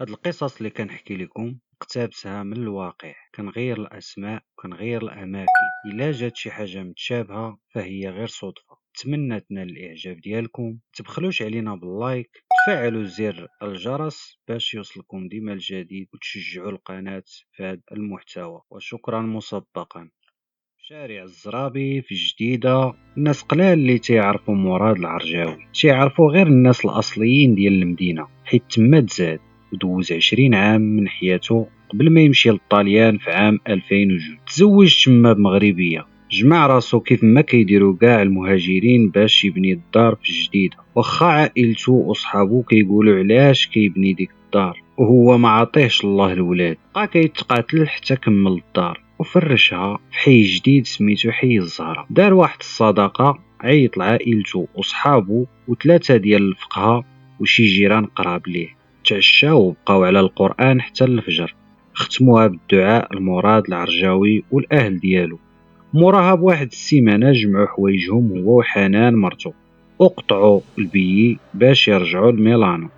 هاد القصص اللي كنحكي لكم اقتبسها من الواقع. كنغير الاسماء وكنغير الاماكن. الا جات شي حاجه متشابهه فهي غير صدفه. نتمنى تنال الاعجاب ديالكم. تبخلوش علينا باللايك، تفعلوا زر الجرس باش يوصلكم ديما الجديد وتشجعوا القناه في هذا المحتوى، وشكرا مسبقا. شارع الزرابي في جديدة. الناس قلال اللي تيعرفوا مراد العرجاوي، تيعرفوا غير الناس الأصليين ديال المدينة، حيت تما تزاد ودوز 20 عام من حياته قبل ما يمشي للطاليان في عام 2002. تزوج تما بمغربية، جمع راسو كيف ما كيديروا كاع المهاجرين باش يبني الدار في جديدة، واخا عائلته وصحابو كيقولوا علاش كيبني ديك الدار وهو ما عطيهش الله الولاد. بقى كيتقاتل حتى كمل الدار وفرشها في حي جديد سميتو حي الزهرة. دار واحد الصداقة، عيط لعائلته وصحابو وثلاثة ديال الفقهاء وشي جيران قراب ليه. تعشاو وبقاو على القرآن حتى الفجر، ختموها بالدعاء المراد العرجاوي والأهل ديالو. موراها بواحد السيمانة جمعوا حوايجهم هو وحنان مرتو، وقطعوا البيي باش يرجعوا لميلانو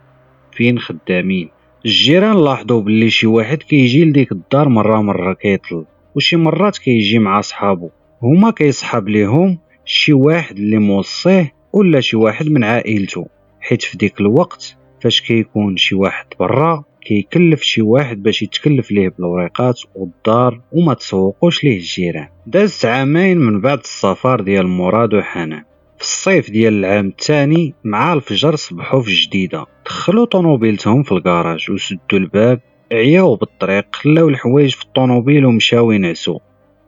فين خدامين. الجيران لاحظوا باللي شي واحد كيجي لديك الدار مرة كيطل، وشي مرات كيجي مع صحابو، هما كيصحاب ليهم شي واحد اللي موصيه ولا شي واحد من عائلته، حيت في ديك الوقت فاش كيكون شي واحد برا كيكلف شي واحد باش يتكلف ليه بالوريقات والدار وما تسوقوش ليه الجيران. دازت عامين من بعد السفر ديال مراد وحنان. في الصيف ديال العام الثاني مع الفجر صبحوا في جديدة، دخلوا طونوبيلتهم في الكراج وسدوا الباب. عياو بالطريق، خلاو الحوايج في الطونوبيل ومشاو ينعسوا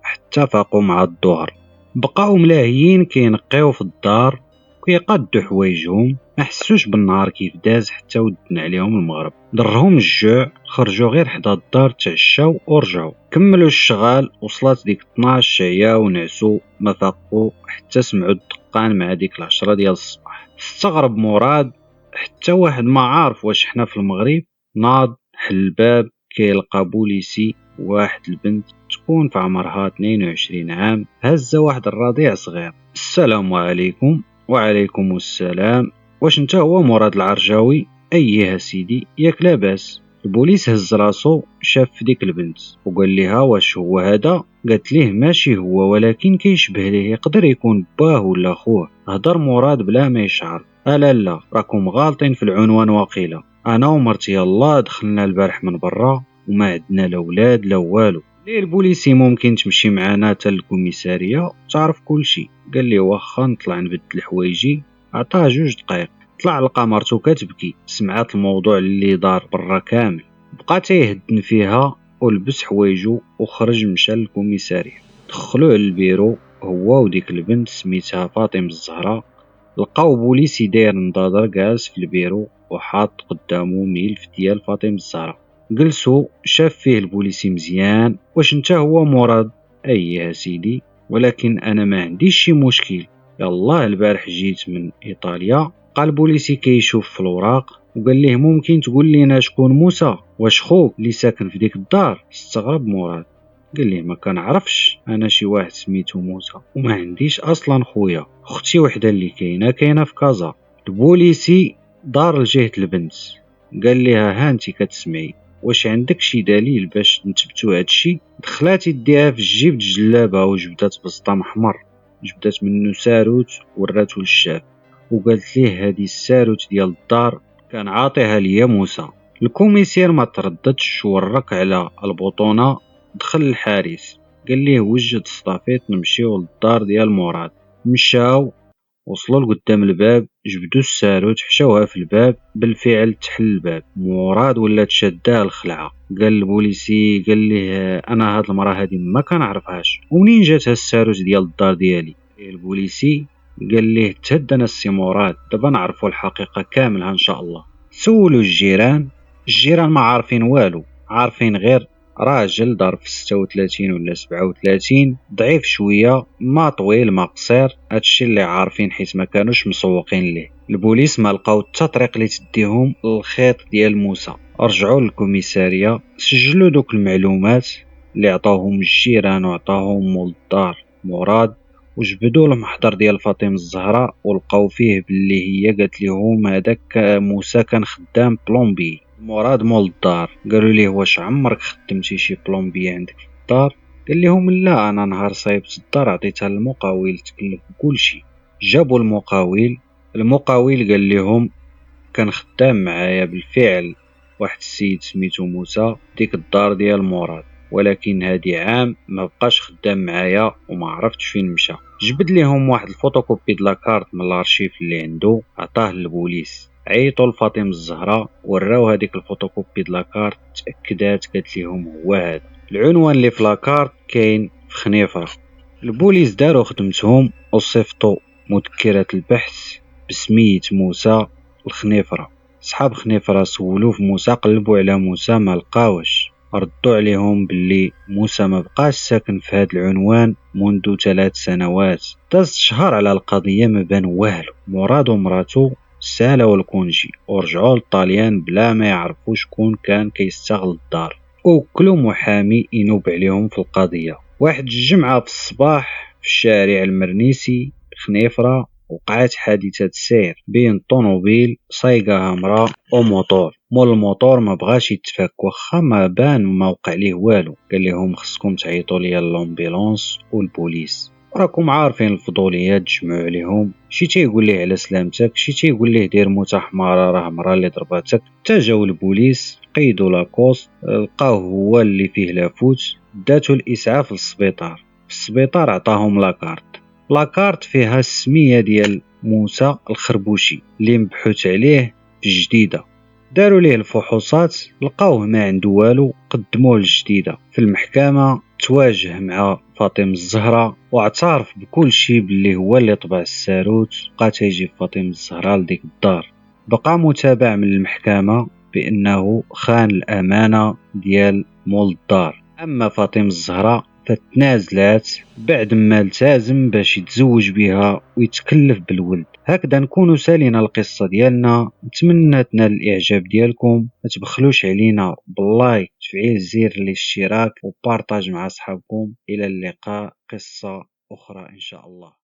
حتى فاقوا مع الظهر. بقاو ملاهيين كينقيو في الدار وكيقادوا حوايجهم، ما حسوش بالنهار كيف داز حتى ودن عليهم المغرب. ضرهم الجوع، خرجوا غير حدا الدار تعشاو ورجعوا كملوا الشغال. وصلت ديك 12 عياو ونعسوا، ما فاقوا حتى سمعوا الدقان مع ديك 10 ديال الصباح. استغرب مراد، حتى واحد ما عارف واش حنا في المغرب. ناض حل الباب، كيلقى بوليسي واحد البنت تكون في عمرها 22 عام هزه واحد الرضيع صغير. السلام عليكم. وعليكم السلام. واش انت هو مراد العرجاوي؟ اييه سيدي، ياك لاباس؟ البوليس هز راسو، شاف في ديك البنت وقال ليها واش هو هذا؟ قالت ليه ماشي هو، ولكن كيشبه ليه، يقدر يكون باه ولا خوه. هدر مراد بلا ما يشعر. لا راكم غالطين في العنوان وقيله. انا ومرتي يلا دخلنا البارح من برا وما عندنا لا ولاد لا والو. ليه البوليسي ممكن تمشي معنا حتى الكوميساريه تعرف كل شيء؟ قال لي واخا نطلع نبدل حوايجي. عطاه 2 دقائق، طلع لقى مرتو كتبكي، سمعات الموضوع اللي دار برا كامل. بقى تيهدن فيها ولبس حوايجو وخرج مشى للكوميساريه. دخلوه للبيرو هو وديك البنت سميتها فاطمه الزهراء. لقاو بوليسي داير نضادر جالس في البيرو وحاط قدامو ملف ديال فاطمه الزهراء. جلسوا، شاف فيه البوليسي مزيان. واش انت هو مراد؟ اييه سيدي، ولكن انا ما عنديش شي مشكل. يلا البارح جيت من ايطاليا. قال البوليسي كيشوف في الوراق وقال ليه ممكن تقول لينا شكون موسى؟ واش خوك اللي ساكن في ديك الدار؟ استغرب مراد، قال ليه ما كنعرفش انا شي واحد سميتو موسى وما عنديش اصلا خويا، اختي وحده اللي كاينه في كازا. البوليسي دار لجهه البنت، قال ليها ها انت كتسمعي، واش عندك شي دليل باش نثبتوا هادشي؟ دخلات يديها في الجيب الجلابه وجبدات بسطام احمر، جبدات منه ساروت وراتو للشاب وقالت ليه هادي الساروت ديال الدار كان عاطيها ليا موسى. الكوميسير ما ترددش ورك على البطونه. دخل الحارس، قال ليه وجد الصافيط نمشيو للدار ديال مراد. مشاو، وصلوا لقدام الباب، جبدوا الساروت حشوها في الباب. بالفعل تحل الباب. مراد ولا تشداه الخلعه. قال البوليسي، قال ليه انا هاد المراه هادي ما كنعرفهاش، ومنين جات الساروت ديال الدار ديالي؟ البوليسي قال ليه تهد انا السي مراد، دابا نعرفوا الحقيقه كاملها ان شاء الله. سولوا الجيران. الجيران ما عارفين والو، عارفين غير راجل ضرب في 36 ولا 37، ضعيف شويه، ما طويل ما قصير. هادشي اللي عارفين حيت ما كانوش مسوقين ليه. البوليس ما لقاو حتى طريق اللي تديهم للخيط ديال موسى. رجعوا للكوميساريه، سجلوا دوك المعلومات اللي عطاوهم الجيران وعطاهم مول الدار مراد، وجبدوا المحضر ديال فاطمه الزهراء ولقاو فيه باللي هي قالت لهم هذاك موسى كان خدام بلومبي. مراد مول الدار قالوا ليه واش عمرك خدمتي شي بلومبي عندك في الدار؟ قال لهم لا، انا نهار صايبت الدار عطيتها للمقاول تكلف بكلشي. جابوا المقاول قال لهم كان خدام معايا بالفعل واحد السيد سميتو موسى ديك الدار ديال مراد، ولكن هادي عام ما بقاش خدام معايا وما عرفتش فين مشى. جبد ليهم واحد الفوتوكوبي د لاكارت من الارشيف اللي عنده، عطاه للبوليس. عيطوا لفاطمه الزهراء وراو هذيك الفوتوكوبي د لاكارت، تاكدات قالت لهم هو هذا العنوان اللي في لاكارت كاين في خنيفره. البوليس داروا خدمتهم وصيفطوا مذكرة البحث بسمية موسى الخنيفرة. صحاب خنيفرة سولوه في موسى، قلبوا على موسى ما لقاوش، ردوا عليهم باللي موسى ما بقاش ساكن في هذا العنوان منذ 3 سنوات. داز شهر على القضية ما بان والو. مراد ومراتو سالوا الكونجي ورجعوا للطاليان بلا ما يعرفوا شكون كان كيستغل الدار، وكلوا محامي ينوب عليهم في القضية. واحد الجمعة في الصباح في الشارع المرنيسي خنيفرة وقعت حادثة سير بين طوموبيل صايقة همراء وموطور. مول الموطور ما بغاش يتفك واخا ما بان ما وقع ليه والو، قال لهم خصكم تعيطوا ليا للامبيلونس والبوليس. راكم عارفين الفضوليات جمعوا عليهم، شي تيقول ليه على سلامتك، شي تيقول ليه دير موتة حمارة راه مرا اللي ضرباتك. تا جاو البوليس قيدوا لاكوست، لقاوه هو اللي فيه لافوت، داتو الاسعاف للسبيطار. في السبيطار عطاهم لاكارت فيها السمية ديال موسى الخربوشي اللي مبحوث عليه بجديدة. داروا ليه الفحوصات لقاوه ما عنده والو، قدموه للجديدة. في المحكمة تواجه مع فاطمة الزهراء واعترف بكل شي باللي هو اللي طبع الساروت بقى تيجي فاطمة الزهراء لديك الدار. بقى متابع من المحكمة بأنه خان الأمانة ديال مول الدار. أما فاطمة الزهراء فتنازلات بعد ما التزم باش يتزوج بها ويتكلف بالولد. هكذا نكونوا سالينا القصة ديالنا. نتمنى تنال الإعجاب ديالكم، ما تبخلوش علينا باللايك، تفعيل زر الاشتراك وبارطاج مع أصحابكم. إلى اللقاء، قصة أخرى إن شاء الله.